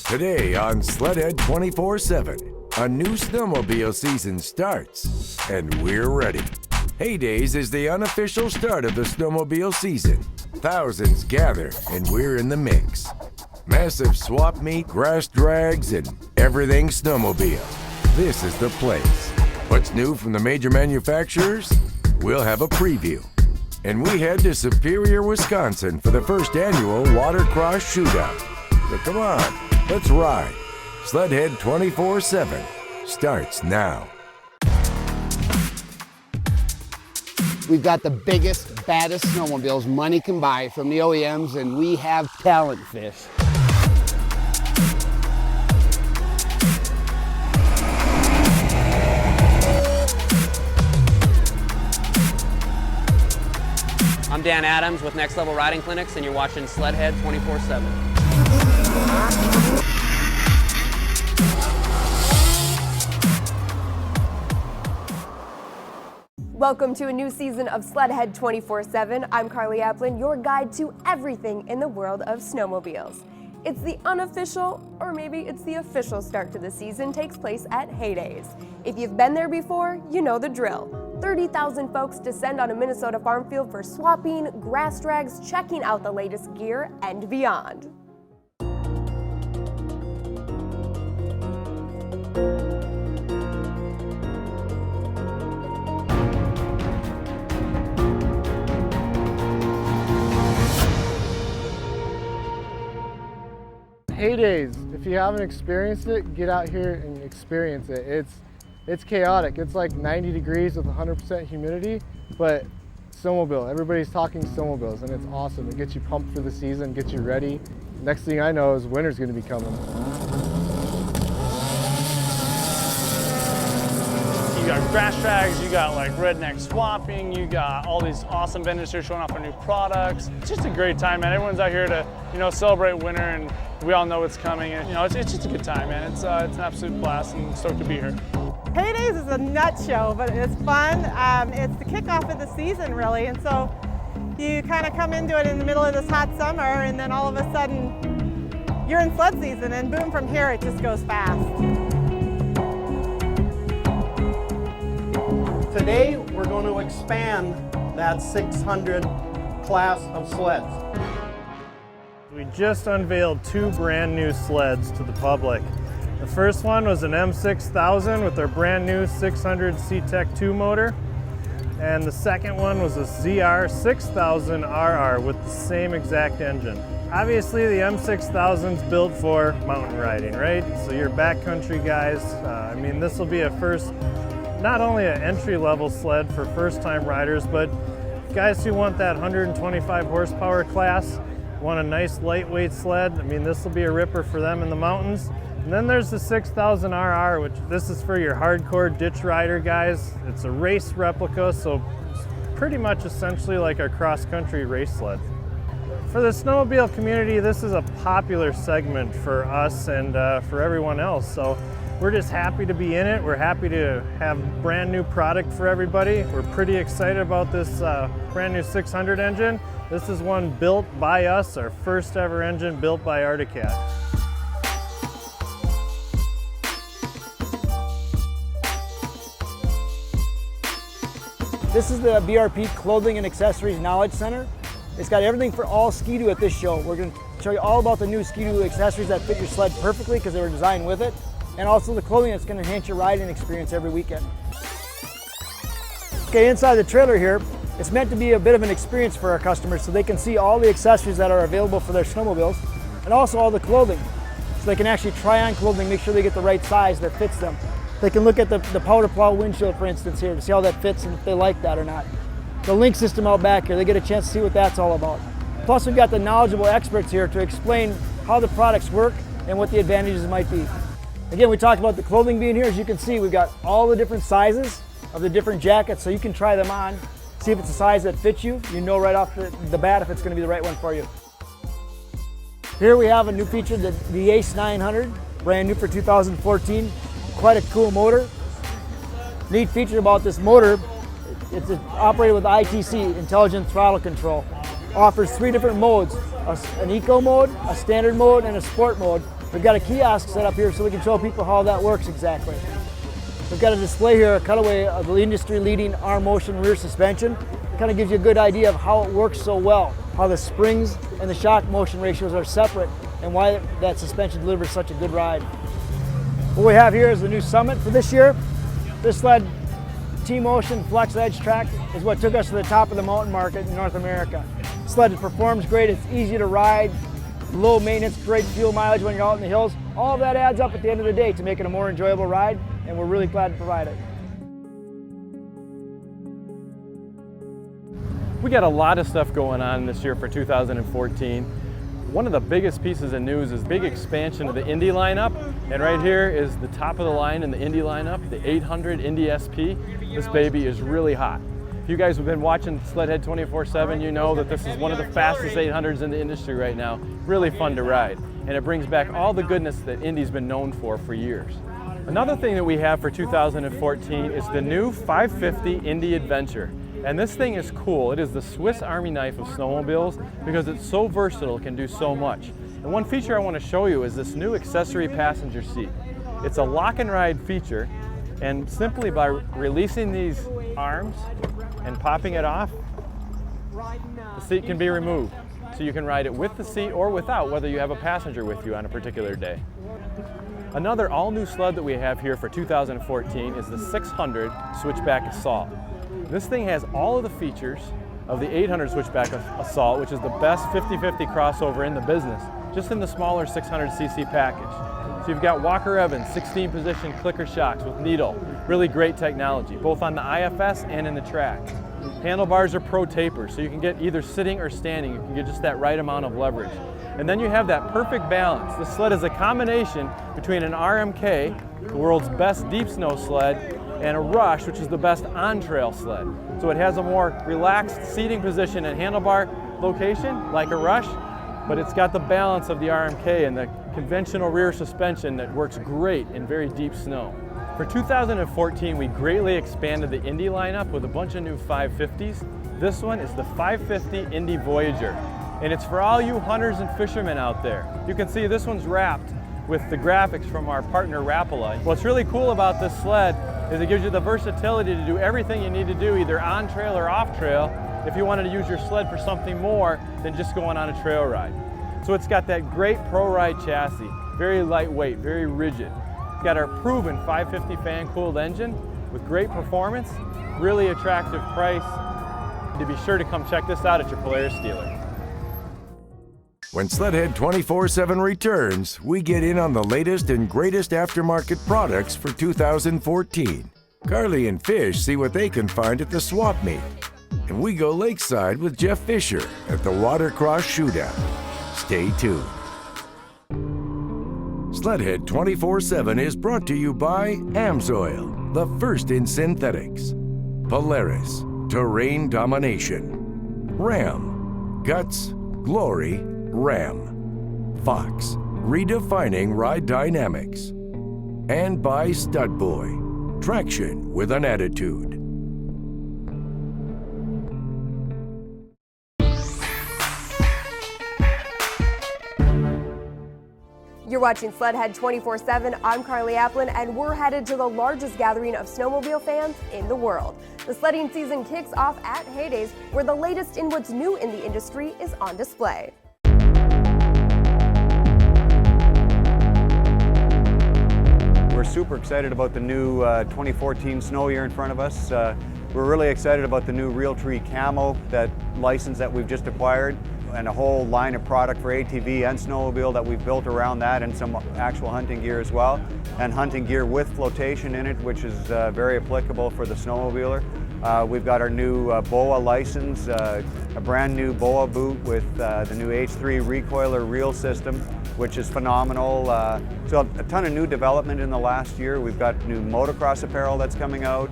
Today on SLEDHEAD 24/7, a new snowmobile season starts, and we're ready. Haydays is the unofficial start of the snowmobile season. Thousands gather, and we're in the mix. Massive swap meet, grass drags, and everything snowmobile. This is the place. What's new from the major manufacturers? We'll have a preview. And we head to Superior, Wisconsin for the first annual Watercross Shootout. So come on, let's ride. SLEDHEAD 24/7 starts now. We've got the biggest, baddest snowmobiles money can buy from the OEMs, and we have talent fish. I'm Dan Adams with Next Level Riding Clinics, and you're watching SLEDHEAD 24/7. Welcome to a new season of SLEDHEAD 24/7. I'm Carly Applin, your guide to everything in the world of snowmobiles. It's the unofficial, or maybe it's the official start to the season, takes place at Haydays. If you've been there before, you know the drill. 30,000 folks descend on a Minnesota farm field for swapping, grass drags, checking out the latest gear, and beyond. Haydays, if you haven't experienced it, get out here and experience it. It's chaotic. It's like 90 degrees with 100% humidity, but snowmobile. Everybody's talking snowmobiles, and it's awesome. It gets you pumped for the season, gets you ready. Next thing I know is winter's gonna be coming. You got grass drags, you got like redneck swapping, you got all these awesome vendors here showing off our new products. It's just a great time, man. Everyone's out here to, celebrate winter, and we all know it's coming. And it's just a good time, man. It's an absolute blast, and stoked to be here. Haydays is a nut show, but it's fun. It's the kickoff of the season, really, and so you kind of come into it in the middle of this hot summer, and then all of a sudden you're in sled season, and boom, from here it just goes fast. Today, we're going to expand that 600 class of sleds. We just unveiled two brand new sleds to the public. The first one was an M6000 with their brand new 600 C-Tech 2 motor. And the second one was a ZR6000RR with the same exact engine. Obviously, the M6000 is built for mountain riding, right? So your backcountry guys, this will be a first, not only an entry-level sled for first-time riders, but guys who want that 125 horsepower class, want a nice lightweight sled. This will be a ripper for them in the mountains. And then there's the 6000RR, which this is for your hardcore ditch rider guys. It's a race replica, so it's pretty much essentially like a cross-country race sled. For the snowmobile community, this is a popular segment for us and for everyone else. So we're just happy to be in it. We're happy to have brand new product for everybody. We're pretty excited about this brand new 600 engine. This is one built by us, our first ever engine built by Arctic. This is the BRP Clothing and Accessories Knowledge Center. It's got everything for all Ski-Doo at this show. We're going to show you all about the new Ski-Doo accessories that fit your sled perfectly because they were designed with it, and also the clothing that's going to enhance your riding experience every weekend. Okay, inside the trailer here, it's meant to be a bit of an experience for our customers so they can see all the accessories that are available for their snowmobiles and also all the clothing. So they can actually try on clothing, make sure they get the right size that fits them. They can look at the powder plow windshield, for instance, here to see how that fits and if they like that or not. The link system out back here, they get a chance to see what that's all about. Plus we've got the knowledgeable experts here to explain how the products work and what the advantages might be. Again, we talked about the clothing being here. As you can see, we've got all the different sizes of the different jackets, so you can try them on, see if it's a size that fits you. You know right off the bat if it's going to be the right one for you. Here we have a new feature, the Ace 900, brand new for 2014. Quite a cool motor. Neat feature about this motor, it's operated with ITC, Intelligent Throttle Control. Offers 3 different modes, an eco mode, a standard mode, and a sport mode. We've got a kiosk set up here so we can show people how that works exactly. We've got a display here, a cutaway of the industry-leading arm motion rear suspension. It kind of gives you a good idea of how it works so well, how the springs and the shock motion ratios are separate, and why that suspension delivers such a good ride. What we have here is the new Summit for this year. This sled, T-Motion Flex Edge track, is what took us to the top of the mountain market in North America. Sled performs great, it's easy to ride, low maintenance, great fuel mileage when you're out in the hills. All of that adds up at the end of the day to make it a more enjoyable ride, and we're really glad to provide it. We got a lot of stuff going on this year for 2014. One of the biggest pieces of news is big expansion of the Indy lineup. And right here is the top of the line in the Indy lineup, the 800 Indy SP. This baby is really hot. If you guys have been watching SLEDHEAD 24/7, you know that this is one of the fastest 800s in the industry right now. Really fun to ride. And it brings back all the goodness that Indy's been known for years. Another thing that we have for 2014 is the new 550 Indy Adventure. And this thing is cool. It is the Swiss Army knife of snowmobiles because it's so versatile, it can do so much. And one feature I want to show you is this new accessory passenger seat. It's a lock and ride feature, and simply by releasing these arms and popping it off, the seat can be removed. So you can ride it with the seat or without, whether you have a passenger with you on a particular day. Another all-new sled that we have here for 2014 is the 600 Switchback Assault. This thing has all of the features of the 800 Switchback Assault, which is the best 50/50 crossover in the business, just in the smaller 600cc package. So you've got Walker Evans 16-position clicker shocks with needle, really great technology, both on the IFS and in the track. Handlebars are pro tapers, so you can get either sitting or standing. You can get just that right amount of leverage. And then you have that perfect balance. The sled is a combination between an RMK, the world's best deep snow sled, and a Rush, which is the best on-trail sled. So it has a more relaxed seating position and handlebar location, like a Rush, but it's got the balance of the RMK and the conventional rear suspension that works great in very deep snow. For 2014, we greatly expanded the Indy lineup with a bunch of new 550s. This one is the 550 Indy Voyager, and it's for all you hunters and fishermen out there. You can see this one's wrapped with the graphics from our partner Rapala. What's really cool about this sled is it gives you the versatility to do everything you need to do, either on trail or off trail, if you wanted to use your sled for something more than just going on a trail ride. So it's got that great pro ride chassis, very lightweight, very rigid. It's got our proven 550 fan-cooled engine with great performance, really attractive price. To be sure to come check this out at your Polaris dealer. When SLEDHEAD 24/7 returns, we get in on the latest and greatest aftermarket products for 2014. Carly and Fish see what they can find at the swap meet. And we go lakeside with Jeff Fisher at the Watercross Shootout. Stay tuned. SLEDHEAD 24/7 is brought to you by AMSOIL, the first in synthetics. Polaris, terrain domination. Ram, guts, glory, Ram. Fox, redefining ride dynamics. And by Stud Boy, traction with an attitude. You're watching SLEDHEAD 24/7. I'm Carly Applin, and we're headed to the largest gathering of snowmobile fans in the world. The sledding season kicks off at Heydays, where the latest in what's new in the industry is on display. We're super excited about the new 2014 snow year in front of us. We're really excited about the new Realtree Camo, that license that we've just acquired, and a whole line of product for ATV and snowmobile that we've built around that, and some actual hunting gear as well, and hunting gear with flotation in it, which is very applicable for the snowmobiler. We've got our new BOA license, a brand new BOA boot with the new H3 recoiler reel system, which is phenomenal. So a ton of new development in the last year. We've got new motocross apparel that's coming out.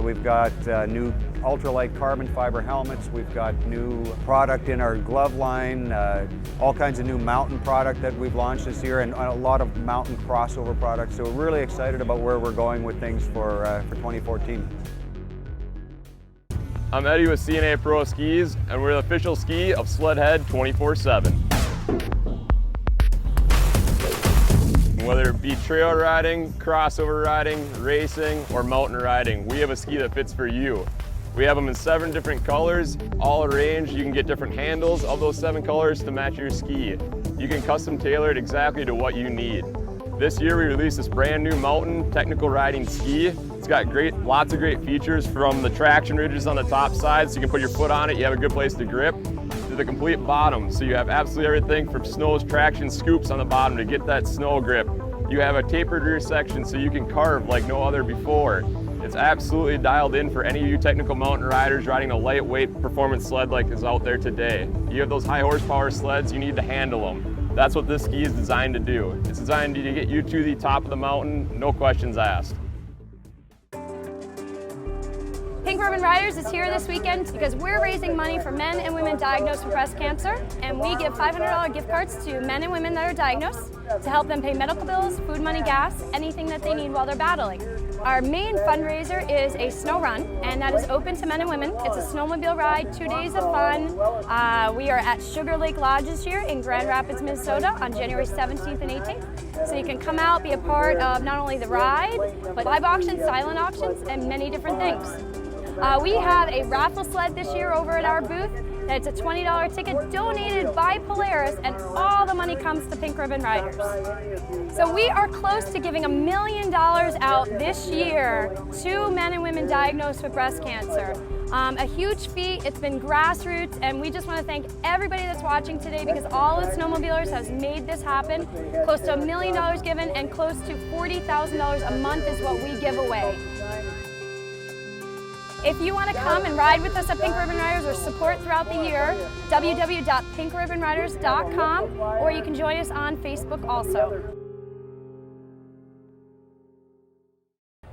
We've got new ultralight carbon fiber helmets. We've got new product in our glove line, all kinds of new mountain product that we've launched this year, and a lot of mountain crossover products. So we're really excited about where we're going with things for 2014. I'm Eddie with CNA Pro Skis, and we're the official ski of SLEDHEAD 24/7. Whether it be trail riding, crossover riding, racing, or mountain riding, we have a ski that fits for you. We have them in 7 different colors, all arranged. You can get different handles of those 7 colors to match your ski. You can custom tailor it exactly to what you need. This year we released this brand new mountain technical riding ski. It's got lots of great features, from the traction ridges on the top side so you can put your foot on it, you have a good place to grip, to the complete bottom. So you have absolutely everything from snows, traction, scoops on the bottom to get that snow grip. You have a tapered rear section so you can carve like no other before. It's absolutely dialed in for any of you technical mountain riders riding a lightweight performance sled like is out there today. You have those high horsepower sleds, you need to handle them. That's what this ski is designed to do. It's designed to get you to the top of the mountain, no questions asked. Pink Ribbon Riders is here this weekend because we're raising money for men and women diagnosed with breast cancer, and we give $500 gift cards to men and women that are diagnosed to help them pay medical bills, food, money, gas, anything that they need while they're battling. Our main fundraiser is a snow run, and that is open to men and women. It's a snowmobile ride, 2 days of fun. We are at Sugar Lake Lodges here in Grand Rapids, Minnesota on January 17th and 18th. So you can come out, be a part of not only the ride, but live auctions, silent auctions, and many different things. We have a raffle sled this year over at our booth. It's a $20 ticket donated by Polaris, and all the money comes to Pink Ribbon Riders. So we are close to giving $1 million out this year to men and women diagnosed with breast cancer. A huge feat. It's been grassroots, and we just want to thank everybody that's watching today, because all the snowmobilers has made this happen. Close to $1 million given, and close to $40,000 a month is what we give away. If you want to come and ride with us at Pink Ribbon Riders or support throughout the year, www.pinkribbonriders.com, or you can join us on Facebook also.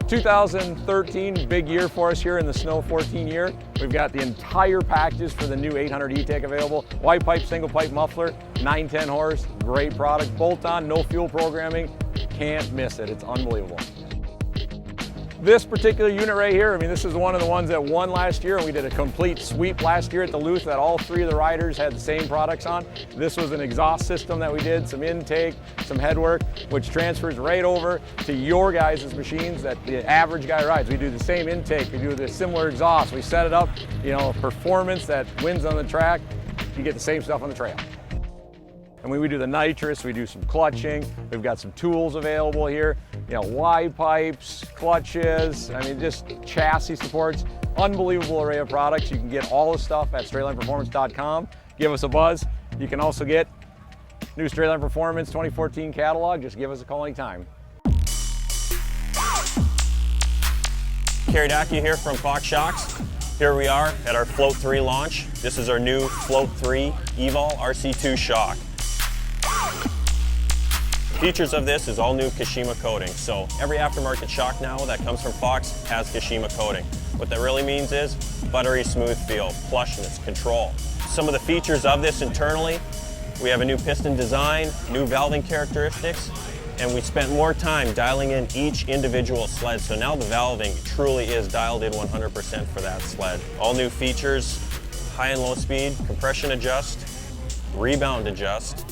2013, big year for us here in the Snow 14 year. We've got the entire packages for the new 800 E-Tech available. Wide pipe, single pipe muffler, 910 horse, great product. Bolt on, no fuel programming, can't miss it, it's unbelievable. This particular unit right here, I mean, this is one of the ones that won last year, and we did a complete sweep last year at Duluth that all 3 of the riders had the same products on. This was an exhaust system that we did, some intake, some headwork, which transfers right over to your guys' machines that the average guy rides. We do the same intake, we do the similar exhaust, we set it up, you know, performance that wins on the track, you get the same stuff on the trail. And we do the nitrous, we do some clutching, we've got some tools available here, you know, wide pipes, clutches, I mean, just chassis supports, unbelievable array of products. You can get all the stuff at straightlineperformance.com. Give us a buzz. You can also get new Straight Line Performance 2014 catalog. Just give us a call anytime. Kerry Dackey here from Fox Shocks. Here we are at our Float 3 launch. This is our new Float 3 Evol RC2 shock. Features of this is all new Kashima coating. So every aftermarket shock now that comes from Fox has Kashima coating. What that really means is buttery smooth feel, plushness, control. Some of the features of this internally, we have a new piston design, new valving characteristics, and we spent more time dialing in each individual sled. So now the valving truly is dialed in 100% for that sled. All new features, high and low speed, compression adjust, rebound adjust,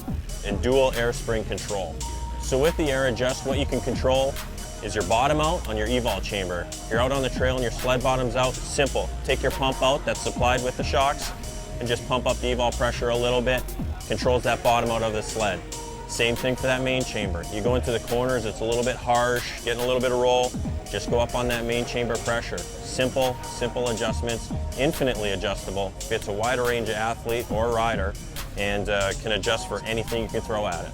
and dual air spring control. So with the air adjust, what you can control is your bottom out on your Evol chamber. You're out on the trail and your sled bottom's out, simple. Take your pump out that's supplied with the shocks and just pump up the Evol pressure a little bit, controls that bottom out of the sled. Same thing for that main chamber. You go into the corners, it's a little bit harsh, getting a little bit of roll, just go up on that main chamber pressure. Simple adjustments, infinitely adjustable, fits a wider range of athlete or rider, and can adjust for anything you can throw at it.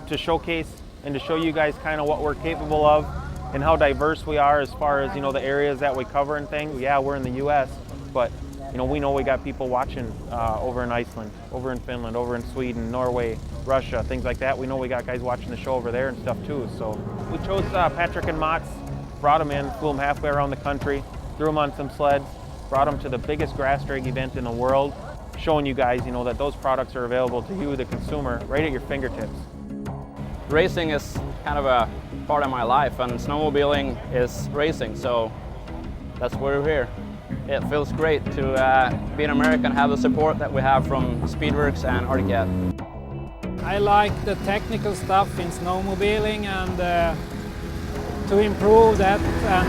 To showcase and to show you guys kind of what we're capable of and how diverse we are as far as, you know, the areas that we cover and things. Yeah, we're in the US, but you know, we know we got people watching over in Iceland, over in Finland, over in Sweden, Norway, Russia, things like that. We know we got guys watching the show over there and stuff too. So we chose Patrick and Mats, brought them in, flew them halfway around the country, threw them on some sleds, brought them to the biggest grass drag event in the world, showing you guys, you know, that those products are available to you, the consumer, right at your fingertips. Racing is kind of a part of my life, and snowmobiling is racing, so that's why we're here. It feels great to be an American, have the support that we have from Speedworks and Arcade. I like the technical stuff in snowmobiling and to improve that and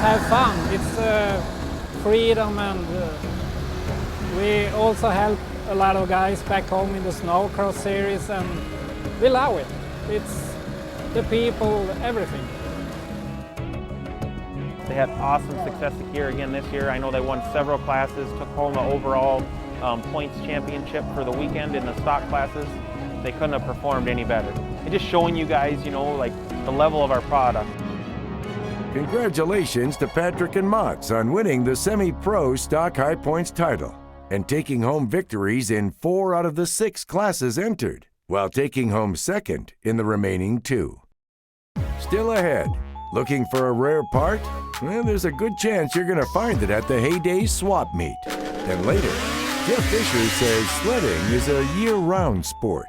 have fun. It's freedom, and we also help a lot of guys back home in the snowcross series, and we love it. It's the people, everything. They had awesome success here again this year. I know they won several classes, took home the overall points championship for the weekend in the stock classes. They couldn't have performed any better. And just showing you guys, you know, like the level of our product. Congratulations to Patrick and Motz on winning the Semi-Pro Stock High Points title and taking home victories in 4 out of the 6 classes entered, while taking home second in the remaining 2. Still ahead, looking for a rare part? Well, there's a good chance you're going to find it at the Heyday Swap Meet. And later, Jeff Fisher says sledding is a year-round sport.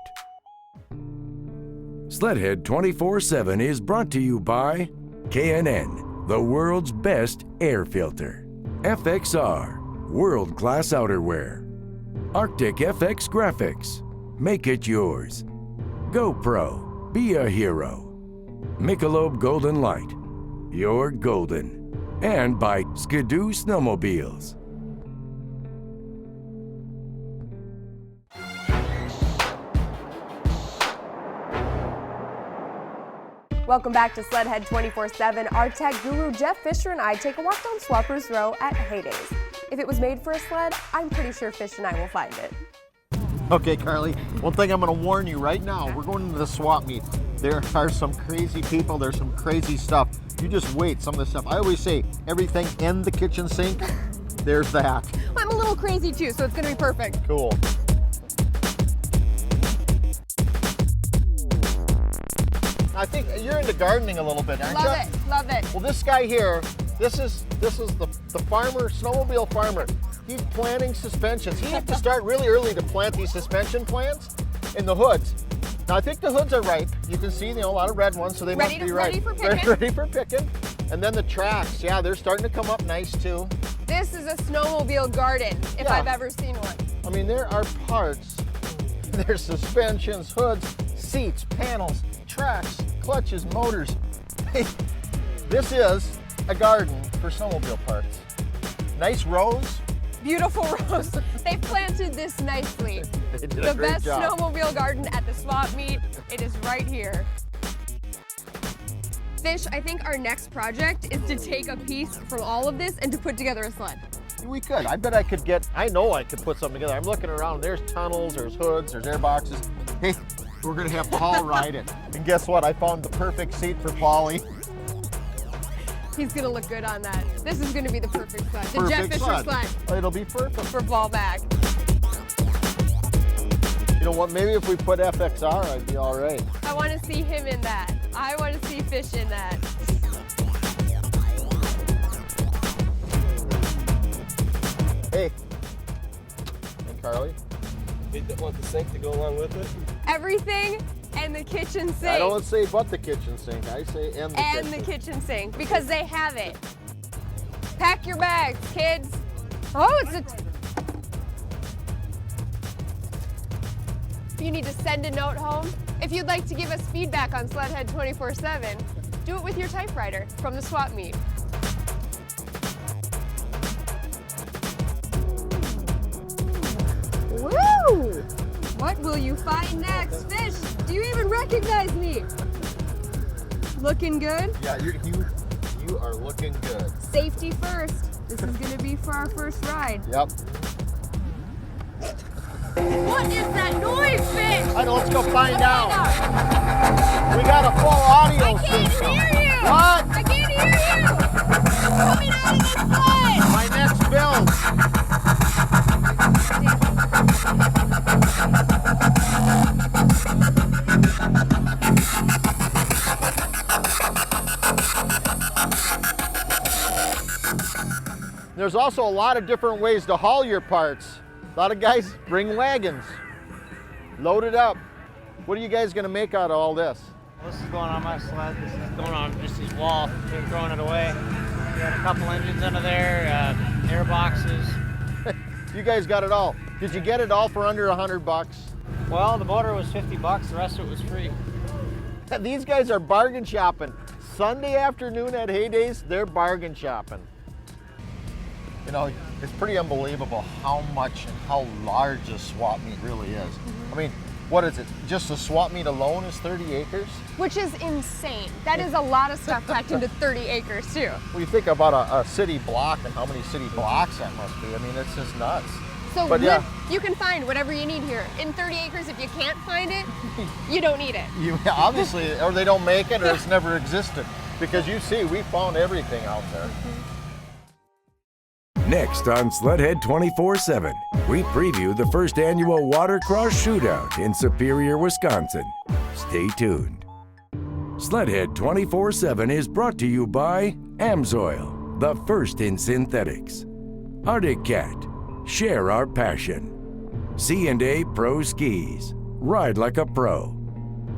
SLEDHEAD 24/7 is brought to you by K&N, the world's best air filter. FXR, world-class outerwear. Arctic FX Graphics, make it yours. GoPro, be a hero. Michelob Golden Light, you're golden. And by Skidoo Snowmobiles. Welcome back to SLEDHEAD 24/7. Our tech guru Jeff Fisher and I take a walk down Swappers Row at Heydays. If it was made for a sled, I'm pretty sure Fish and I will find it. Okay, Carly, one thing I'm going to warn you right now, we're going into the swap meet. There are some crazy people, there's some crazy stuff. You just wait, some of the stuff. I always say, everything in the kitchen sink, there's that. I'm a little crazy too, so it's going to be perfect. Cool. I think you're into gardening a little bit, aren't you? Love it, love it. Well, this guy here, this is the farmer, snowmobile farmer. He's planting suspensions. He had to start really early to plant these suspension plants in the hoods. Now, I think the hoods are ripe. You can see, a lot of red ones, so they must be ripe. Ready for picking. Ready for picking. And then the tracks, yeah, they're starting to come up nice too. This is a snowmobile garden, if I've ever seen one. I mean, there are parts, there's suspensions, hoods, seats, panels, tracks, clutches, motors. This is a garden for snowmobile parts. Nice rows. Beautiful rows. They planted this nicely. They did The a great best job. snowmobile garden at the swap meet. It is right here. Fish, I think our next project is to take a piece from all of this and to put together a sled. We could. I bet I could get, I know I could put something together. I'm looking around, there's tunnels, there's hoods, there's air boxes. Hey, we're gonna have Paul ride it. And guess what? I found the perfect seat for Paulie. He's gonna look good on that. This is gonna be the perfect sled. The Perfect Jeff Fisher sled. It'll be perfect. For ball bag. You know what, maybe if we put FXR, I'd be all right. I wanna see him in that. I wanna see Fish in that. Hey. Hey, Carly. You want the sink to go along with it? Everything and the kitchen sink. I don't say but the kitchen sink. I say and the kitchen. And the kitchen sink, because they have it. Pack your bags, kids. Oh, it's a... If you need to send a note home, if you'd like to give us feedback on SLEDHEAD 24/7, do it with your typewriter from the swap meet. Woo! What will you find next? Fish, do you even recognize me? Looking good? Yeah, you are looking good. Safety first. This is gonna be for our first ride. Yep. What is that noise, Fish? I know, let's go find out. We got a full audio I can't system. hear you. What? I can't hear you. Coming out of this sled. My next build. There's also a lot of different ways to haul your parts. A lot of guys bring wagons. Load it up. What are you guys gonna make out of all this? This is going on my sled. This is going on just this wall. Been throwing it away. We got a couple engines under there, air boxes. You guys got it all. Did you get it all for under $100? Well, the motor was 50 bucks, the rest of it was free. These guys are bargain shopping. Sunday afternoon at Heydays, they're bargain shopping. You know, it's pretty unbelievable how much and how large a swap meet really is. I mean, what is it? Just the swap meet alone is 30 acres? Which is insane. That is a lot of stuff packed into 30 acres too. Well, you think about a city block and how many city blocks that must be. I mean, it's just nuts. So but yeah, you can find whatever you need here. In 30 acres, if you can't find it, you don't need it. you obviously, or they don't make it, or it's never existed. Because you see, we found everything out there. Next on SLEDHEAD 24/7, we preview the first annual Watercross Shootout in Superior, Wisconsin. Stay tuned. SLEDHEAD 24/7 is brought to you by Amsoil, the first in synthetics. Arctic Cat, share our passion. C&A Pro Skis, ride like a pro.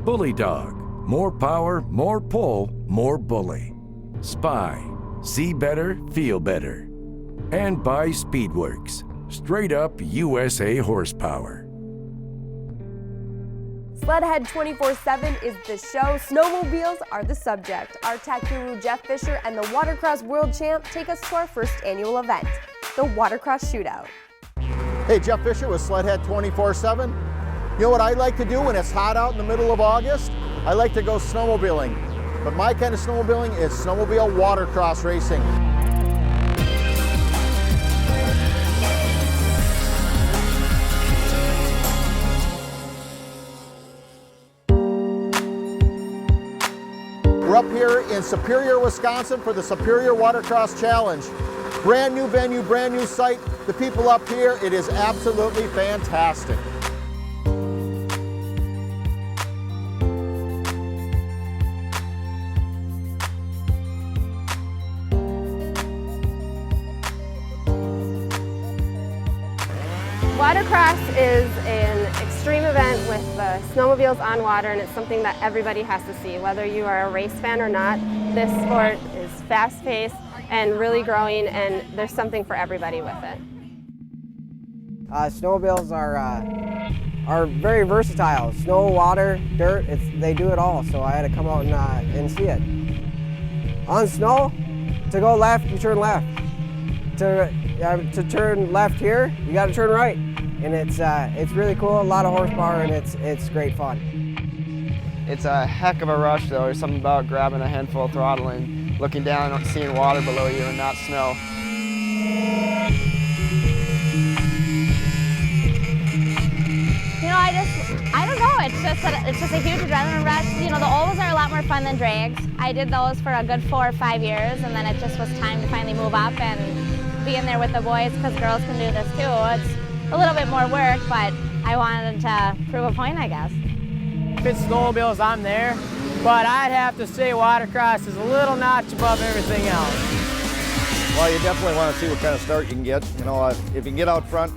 Bully Dog, more power, more pull, more bully. Spy, see better, feel better. And by Speedworks, straight up USA horsepower. SLEDHEAD 24/7 is the show. Snowmobiles are the subject. Our tech guru Jeff Fisher and the Watercross World Champ take us to our first annual event, the Watercross Shootout. Hey, Jeff Fisher with SLEDHEAD 24/7. You know what I like to do when it's hot out in the middle of August? I like to go snowmobiling. But my kind of snowmobiling is snowmobile watercross racing. We're up here in Superior, Wisconsin for the Superior Watercross Challenge. Brand new venue, brand new site. The people up here, it is absolutely fantastic. Watercross is an extreme event with the snowmobiles on water, and it's something that everybody has to see. Whether you are a race fan or not, this sport is fast-paced and really growing, and there's something for everybody with it. Snowmobiles are very versatile. Snow, water, dirt, they do it all, so I had to come out and see it. On snow, to go left, you turn left. To turn left here, you got to turn right. And it's really cool, a lot of horsepower, and it's great fun. It's a heck of a rush though. There's something about grabbing a handful of throttle and looking down and seeing water below you and not snow. You know, I don't know, it's just a huge adrenaline rush. You know, the ovals are a lot more fun than drags. I did those for a good 4 or 5 years, and then it just was time to finally move up and be in there with the boys, because girls can do this too. It's a little bit more work, but I wanted to prove a point, I guess. If it's snowmobiles, I'm there, but I'd have to say watercross is a little notch above everything else. Well, you definitely want to see what kind of start you can get. You know, if you can get out front,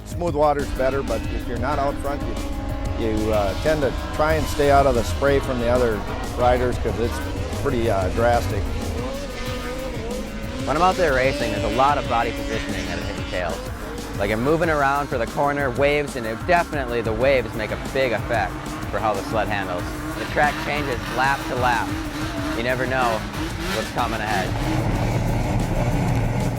smooth water's better, but if you're not out front, you tend to try and stay out of the spray from the other riders, because it's pretty drastic. When I'm out there racing, there's a lot of body positioning that it entails. Like I'm moving around for the corner, waves, and definitely the waves make a big effect for how the sled handles. The track changes lap to lap. You never know what's coming ahead.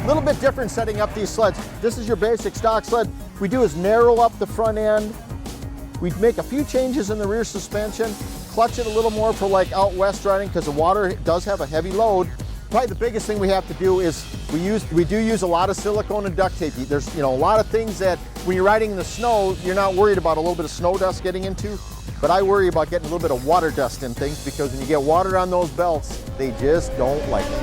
A little bit different setting up these sleds. This is your basic stock sled. We do is narrow up the front end. We make a few changes in the rear suspension, clutch it a little more for like out west riding, because the water does have a heavy load. Probably the biggest thing we have to do is we do use a lot of silicone and duct tape. There's a lot of things that when you're riding in the snow, you're not worried about a little bit of snow dust getting into, but I worry about getting a little bit of water dust in things, because when you get water on those belts, they just don't like it.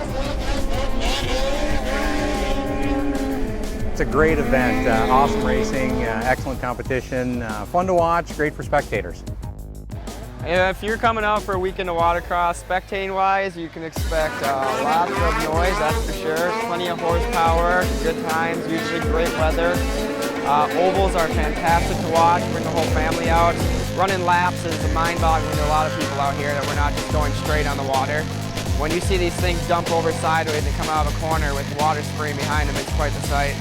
It's a great event, awesome racing, excellent competition, fun to watch, great for spectators. If you're coming out for a weekend of watercross, spectating-wise, you can expect lots of noise, that's for sure. Plenty of horsepower, good times, usually great weather. Ovals are fantastic to watch, bring the whole family out. Running laps is mind-boggling to a lot of people out here, that we're not just going straight on the water. When you see these things dump over sideways and come out of a corner with water spraying behind them, it's quite the sight.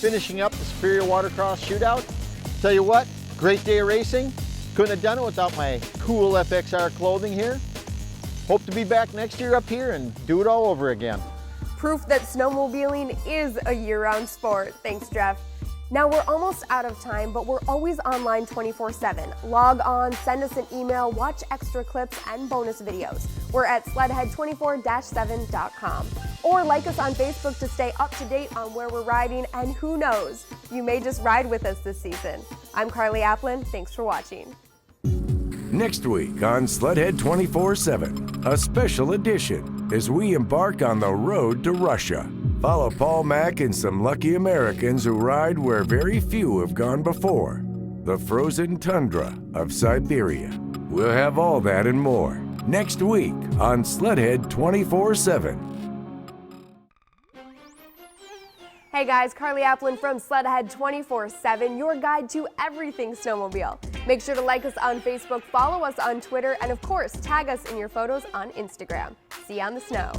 finishing up the Superior Watercross Shootout. Tell you what, great day of racing. Couldn't have done it without my cool FXR clothing here. Hope to be back next year up here and do it all over again. Proof that snowmobiling is a year-round sport. Thanks, Jeff. Now we're almost out of time, but we're always online 24/7. Log on, send us an email, watch extra clips and bonus videos. We're at SLEDHEAD24-7.com. Or like us on Facebook to stay up to date on where we're riding, and who knows, you may just ride with us this season. I'm Carly Applin, thanks for watching. Next week on SLEDHEAD 24/7, a special edition as we embark on the road to Russia. Follow Paul Mack and some lucky Americans who ride where very few have gone before, the frozen tundra of Siberia. We'll have all that and more next week on SLEDHEAD 24/7. Hey guys, Carly Applin from SLEDHEAD 24/7, your guide to everything snowmobile. Make sure to like us on Facebook, follow us on Twitter, and of course, tag us in your photos on Instagram. See you on the snow.